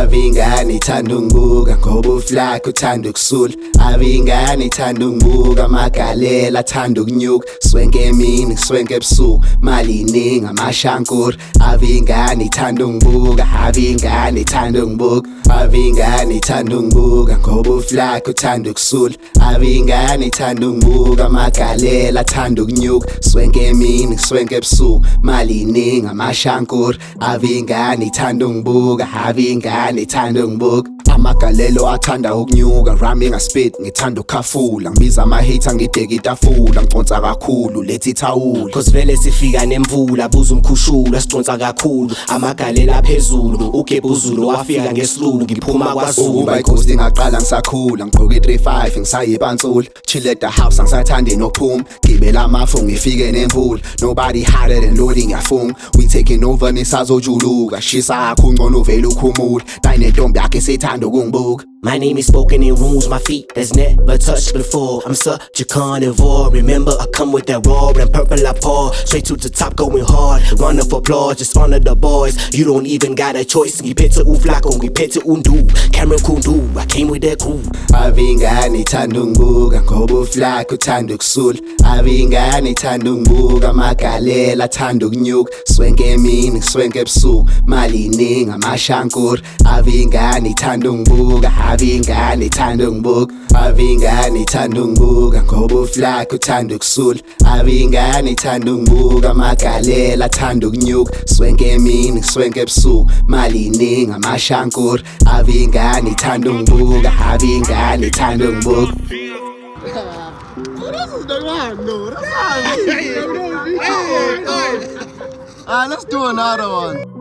Avingane ithanda ungibuka ngoba uflakho uthanda ukusula. Avingane ithanda ungibuka amagalela athanda ukunyuka. Swenke emini swenke ebusuku mali iningi amashankura. Avingane ithanda ungibuka, avingane ithanda ungibuka. Avingane ithanda ungibuka ngoba uflakho uthanda ukusula. Avingane ithanda ungibuka amagalela athanda ukunyuka. Swenke emini swenke ebusuku mali iningi amashankura. Avingane ithanda ungibuka, avingane ithanda ungibuka. Amagalelo athanda ukunyuka, rami ngaspit ngithanda ukukhafula. Ngibiza ama-hater ngideka itafula, ngiconsa kakhulu lethi ithawula. Cause vele sifika nemvula, buza umkhushula siconsa kakhulu. Amagalela phezulu, ugebhuzulu wafika ngesilulu. Ngiphuma kwaZulu ukuba ighost ngaqala ngisakhula. Ngigqoke i-35 ngisayipansula. Chill at the house angisathandi nokuphuma. Gibela amafu ngifike nemvula. Nobody harder than Lodi ngiyafunga. We taking over nisazojuluka. Shisa akho ngcono vele ukhumula. Nayi nentombi yakhe sethanda ukungibuka. My name is spoken in rooms my feet has never touched before. I'm such a carnivore. Remember I come with that raw and purple I pour. Straight to the top going hard. Round of applause, just honor the boys. You don't even got a choice. Ngiphethe uflako, ngiphethe undu. Cameron Kundu, I came with that crew. Avingane ithanda ungibuka ngoba uflakho uthanda ukusula. Avingane ithanda ungibuka amagalela athanda ukunyuka. Swenke emini swenke ebusuku mali iningi amashankura. Avingane ithanda ungibuka, avingane ithanda ungibuka. Avingane ithanda ungibuka ngoba uflakho uthanda ukusula. Avingane ithanda ungibuka amagalela athanda ukunyuka. Swenke emini swenke ebusuku mali iningi amashankura. Avingane ithanda ungibuka, avingane ithanda ungibuka. Alright, let's do another one.